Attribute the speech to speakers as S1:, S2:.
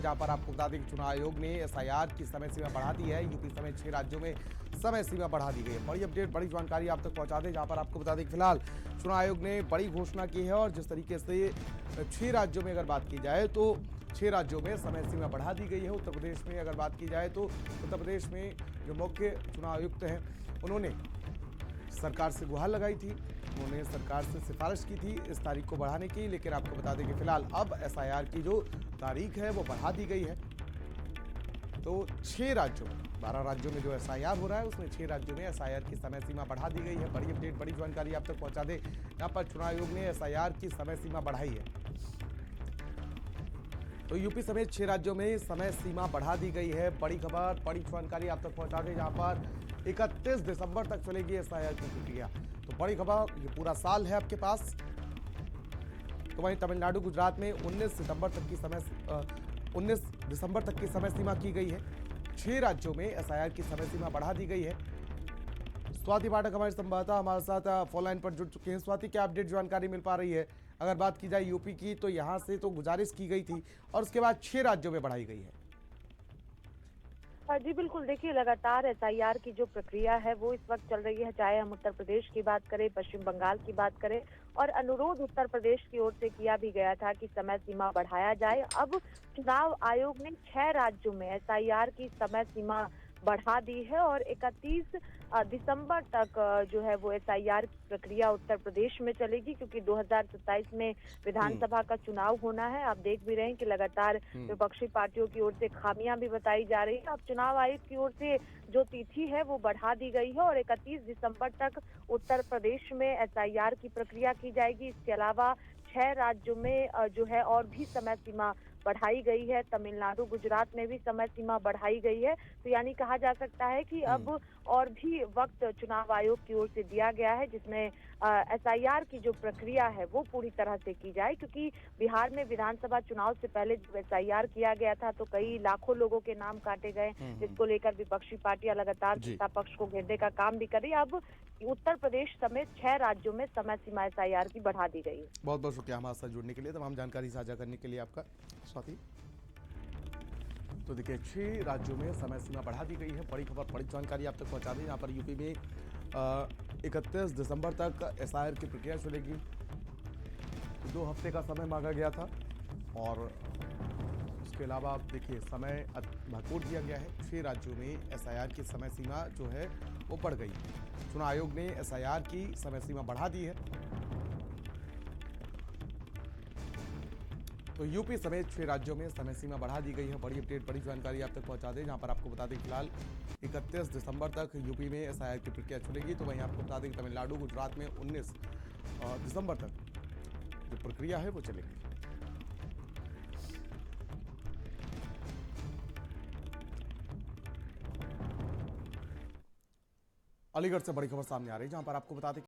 S1: जहां पर आपको बता दें कि चुनाव आयोग ने एसआईआर की समय सीमा बढ़ा दी है। यूपी समेत 6 राज्यों में समय सीमा बढ़ा दी गई है। बड़ी अपडेट, बड़ी जानकारी आप तक पहुंचा दें, जहां पर आपको बता दें कि फिलहाल चुनाव आयोग ने बड़ी घोषणा की है और जिस तरीके से 6 राज्यों में अगर बात की जाए तो 6 राज्यों में समय सीमा बढ़ा दी गई है। उत्तर प्रदेश में अगर बात की जाए तो उत्तर प्रदेश में जो मुख्य चुनाव आयुक्त हैं उन्होंने सरकार से गुहार लगाई थी, उन्होंने सरकार से सिफारिश की थी इस तारीख को बढ़ाने की, लेकिन आपको बता दें कि फिलहाल अब एसआईआर की जो तारीख है वो बढ़ा दी गई है। तो 6 राज्यों में, 12 राज्यों में जो एसआईआर हो रहा है उसमें 6 राज्यों में एसआईआर की समय सीमा बढ़ा दी गई है। बड़ी अपडेट, बड़ी जानकारी आप तक पहुंचा दें, यहाँ पर चुनाव आयोग ने एसआईआर की समय सीमा बढ़ाई है। तो यूपी समेत 6 राज्यों में समय सीमा बढ़ा दी गई है। बड़ी खबर, बड़ी जानकारी आप तक पहुंचा दें, जहां पर 31 दिसंबर तक चलेगी एसआईआर की प्रक्रिया। तो बड़ी खबर, ये पूरा साल है आपके पास। तो वहीं तमिलनाडु, गुजरात में 19 दिसंबर तक की समय सीमा की गई है। 6 राज्यों में एसआईआर की समय सीमा बढ़ा दी गई है। स्वाति पाठक हमारे संवाददाता हमारे साथ फोन लाइन पर जुड़ चुके हैं। स्वाति, क्या अपडेट जानकारी मिल पा रही है? अगर बात की जाए यूपी की, तो यहां से तो गुजारिश की गई थी और उसके बाद 6 राज्यों में बढ़ाई गई है।
S2: जी बिल्कुल, देखिए लगातार एसआईआर की जो प्रक्रिया है वो इस वक्त चल रही है, चाहे हम उत्तर प्रदेश की बात करें, पश्चिम बंगाल की बात करें, और अनुरोध उत्तर प्रदेश की ओर से किया भी गया था कि समय सीमा बढ़ाया जाए। अब चुनाव आयोग ने 6 राज्यों में एसआईआर की समय सीमा बढ़ा दी है और 31 दिसंबर तक जो है वो एसआईआर की प्रक्रिया उत्तर प्रदेश में चलेगी, क्योंकि 2027 में
S1: हम्म।
S2: विधानसभा का चुनाव होना है। आप देख भी रहे हैं कि लगातार
S1: हम्म।
S2: विपक्षी पार्टियों की ओर से खामियां भी बताई जा रही है। अब चुनाव आयोग की ओर से जो तिथि है वो बढ़ा दी गई है और 31 दिसंबर तक उत्तर प्रदेश में एसआईआर की प्रक्रिया की जाएगी। इसके अलावा 6 राज्यों में जो है और भी समय सीमा बढ़ाई गई है। तमिलनाडु, गुजरात में भी समय सीमा बढ़ाई गई है। तो यानी कहा जा सकता है कि
S1: हम्म।
S2: अब और भी वक्त चुनाव आयोग की ओर से दिया गया है, जिसमें एसआईआर की जो प्रक्रिया है वो पूरी तरह से की जाए, क्योंकि बिहार में विधानसभा चुनाव से पहले जब एसआईआर किया गया था तो कई लाखों लोगों के नाम काटे गए,
S1: हम्म।
S2: जिसको लेकर विपक्षी पार्टियां लगातार
S1: जी,
S2: सत्ता पक्ष को घेरने का काम भी कर रही है। अब उत्तर प्रदेश समेत 6 राज्यों में समय सीमा एसआईआर की बढ़ा दी गई है।
S1: बहुत बहुत शुक्रिया हमारे साथ जुड़ने के लिए, तमाम जानकारी साझा करने के लिए आपका, स्वाति। तो देखिए, 6 राज्यों में समय सीमा बढ़ा दी गई है। बड़ी खबर, बड़ी जानकारी आप तक पहुंचा दी। यहाँ पर यूपी में 31 दिसंबर तक एसआईआर की प्रक्रिया चलेगी। 2 हफ्ते का समय मांगा गया था और उसके अलावा आप देखिए समय भरपूर दिया गया है। 6 राज्यों में एसआईआर की समय सीमा जो है वो बढ़ गई है। चुनाव आयोग ने एसआईआर की समय सीमा बढ़ा दी है। तो यूपी समेत 6 राज्यों में समय सीमा बढ़ा दी गई है। बड़ी अपडेट, बड़ी जानकारी आप तक पहुंचा दें, जहां पर आपको बता दें फिलहाल 31 दिसंबर तक यूपी में एसआईआर की प्रक्रिया चलेगी। तो वहीं आपको बता दें कि तमिलनाडु, गुजरात में 19 दिसंबर तक जो प्रक्रिया है वो चलेगी। अलीगढ़ से बड़ी खबर सामने आ रही है, जहां पर आपको बता दें